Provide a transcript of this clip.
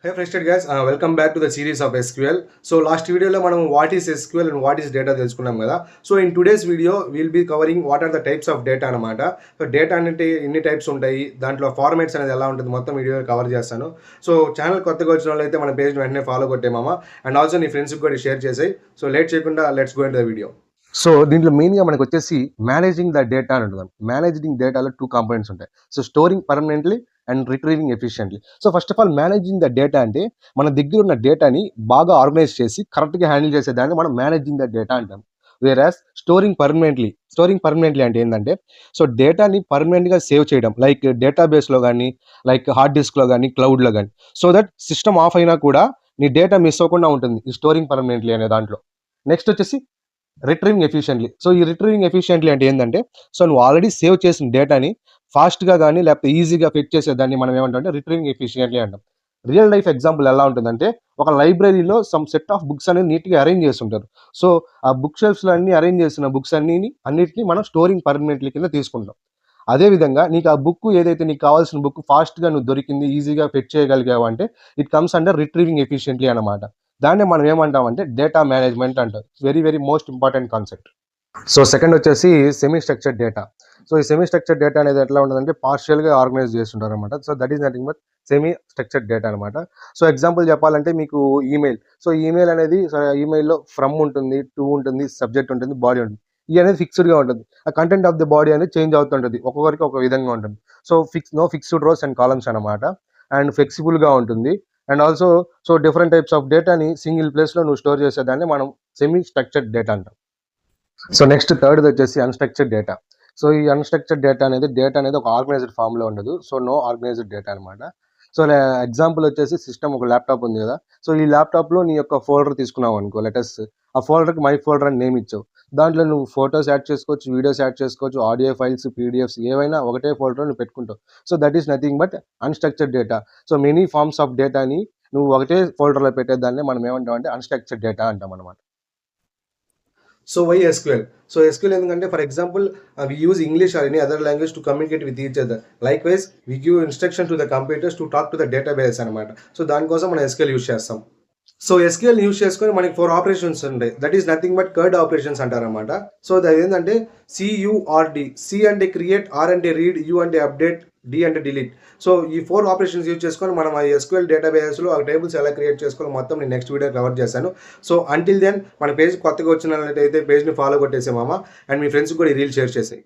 Hey Freshted guys, welcome back to the series of SQL. So last video lo manam what is SQL and what is data తెలుసుకున్నాం కదా. So in today's video we'll be covering what are the types of data అనమాట. So data అంటే ఎన్ని types ఉంటాయి, దాంట్లో formats అనేది ఎలా ఉంటుంది మొత్తం వీడియో కవర్ చేస్తాను. సో ఛానల్ కొత్తగా వచ్చిన వాళ్ళైతే మన పేజ్ వెంటనే ఫాలో కొట్టేమామా, అండ్ ఆల్సో నీ ఫ్రెండ్స్కి కూడా షేర్ చేసేయి. సో లేట్ చేయకుండా let's go into the video. So దీంట్లో మెయిన్గా మనకు వచ్చేసి మేనేజింగ్ ద డేటా అని ఉంటుంది. మేనేజింగ్ డేటాలో 2 కాంపోనెంట్స్ ఉంటాయి. So storing permanently and retrieving efficiently. So first of all managing the data అంటే మన దగ్గర ఉన్న డేటాని బాగా ఆర్గనైజ్ చేసి కరెక్ట్గా హ్యాండిల్ చేసేదాన్ని మనం మేనేజింగ్ ద డేటా అంటాం. వేరాస్ స్టోరింగ్ పర్మనెంట్లీ అంటే ఏంటంటే, సో డేటాని పర్మనెంట్గా సేవ్ చేయడం, లైక్ డేటాబేస్లో కానీ, లైక్ హార్డ్ డిస్క్లో కానీ, క్లౌడ్లో కానీ, సో దట్ సిస్టమ్ ఆఫ్ అయినా కూడా నీ డేటా మిస్ అవ్వకుండా ఉంటుంది ఈ స్టోరింగ్ పర్మనెంట్లీ అనే దాంట్లో. నెక్స్ట్ వచ్చేసి రిట్రీవింగ్ ఎఫిషియెంట్లీ. సో ఈ రిట్రీవింగ్ ఎఫిషియెంట్లీ అంటే ఏంటంటే, సో నువ్వు ఆల్రెడీ సేవ్ చేసిన డేటాని ఫాస్ట్గా కానీ లేకపోతే ఈజీగా ఫెచ్ చేసేదాన్ని మనం ఏమంటాం రిట్రీవింగ్ ఎఫిషియెంట్లీ అంటాం. రియల్ లైఫ్ ఎగ్జాంపుల్ ఎలా ఉంటుందంటే, ఒక లైబ్రరీలో సమ్ సెట్ ఆఫ్ బుక్స్ అనేది నీట్గా అరేంజ్ చేస్తుంటారు. సో ఆ బుక్ షెల్ఫ్స్లో అన్ని అరేంజ్ చేసిన బుక్స్ అన్నిటిని మనం స్టోరింగ్ పర్మనెంట్లీ కింద తీసుకుంటాం. అదేవిధంగా నీకు ఆ బుక్ ఏదైతే నీకు కావాల్సిన బుక్ ఫాస్ట్గా నువ్వు దొరికింది, ఈజీగా ఫెచ్ చేయగలిగావు అంటే it comes under retrieving efficiently అనమాట. దాన్ని మనం ఏమంటామంటే డేటా మేనేజ్మెంట్ అంటారు. Very very most important concept. So second వచ్చేసి సెమీ స్ట్రక్చర్డ్ డేటా. సో ఈ సెమీ స్ట్రక్చర్డ్ డేటా అనేది ఎట్లా ఉంటుందంటే పార్షియల్గా ఆర్గనైజ్ చేస్తుంటారు అనమాట. So that is nothing but semi structured data అనమాట. సో ఎగ్జాంపుల్ చెప్పాలంటే మీకు ఈమెయిల్. సో ఈమెయిల్ అనేది ఈమెయిల్లో ఫ్రమ్ ఉంటుంది, టు ఉంటుంది, సబ్జెక్ట్ ఉంటుంది, బాడీ ఉంటుంది. ఈ అనేది ఫిక్స్డ్గా ఉంటుంది. ఆ కంటెంట్ ఆఫ్ ది బాడీ అనేది చేంజ్ అవుతుంటుంది, ఒక్కొక్కరికి ఒక విధంగా ఉంటుంది. So no fixed rows and columns అనమాట. అండ్ ఫ్లెక్సిబుల్గా ఉంటుంది. And also so different types of డేటాని సింగిల్ ప్లేస్లో నువ్వు స్టోర్ చేసేదాన్ని మనం సెమీ స్ట్రక్చర్డ్ డేటా అంటాం. సో నెక్స్ట్ థర్డ్ వచ్చేసి అన్స్ట్రక్చర్డ్ డేటా. సో ఈ అన్స్ట్రక్చర్డ్ డేటా అనేది ఒక ఆర్గనైజ్డ్ ఫామ్లో ఉండదు. సో నో ఆర్గనైజ్డ్ డేటా అనమాట. సో ఎగ్జాంపుల్ వచ్చేసి సిస్టమ్, ఒక ల్యాప్టాప్ ఉంది కదా. సో ఈ ల్యాప్టాప్లో నీ యొక్క ఫోల్డర్ తీసుకున్నావు అనుకో, లెటర్స్ ఆ ఫోల్డర్కి మై ఫోల్డర్ అని నేమ్ ఇచ్చావు. దాంట్లో నువ్వు ఫొటోస్ యాడ్ చేసుకోవచ్చు, వీడియోస్ యాడ్ చేసుకోవచ్చు, ఆడియో ఫైల్స్, పీడిఎఫ్స్ ఏవైనా ఒకటే ఫోల్డర్ నువ్వు పెట్టుకుంటావు. So that is nothing but unstructured data. So many forms of డేటాని నువ్వు ఒకటే ఫోల్డర్లో పెట్టేదాన్ని మనం ఏమంటాం అంటే అన్స్ట్రక్చర్డ్ డేటా అంటాం అనమాట. So why SQL? So SQL ఎందుకంటే for example we use English or any other language to communicate with each other. Likewise we give instruction to the computers to talk to the database అనమాట. So దానికోసం మనం SQL use చేస్తాం. So SQL use చేసుకొని మనకి 4 operations ఉంటాయి. That is nothing but curd operations అంటారనమాట. So అది ఏంటంటే CURD. C అంటే క్రియేట్, R అంటే రీడ్, U అంటే అప్డేట్, D అంటే డిలీట్. సో ఈ 4 ఆపరేషన్స్ యూజ్ చేసుకొని మనం ఆ SQL డేటాబేస్లో ఆ టేబుల్స్ ఎలా క్రియేట్ చేసుకోవాలి మొత్తం నేను నెక్స్ట్ వీడియో కవర్ చేశాను. సో అంటిల్ దెన్ మన పేజ్ కొత్తగా వచ్చినట్లయితే పేజ్ని ఫాలో కొట్టేసామా, అండ్ మీ ఫ్రెండ్స్కి కూడా ఈ రీల్ షేర్ చేసాయి.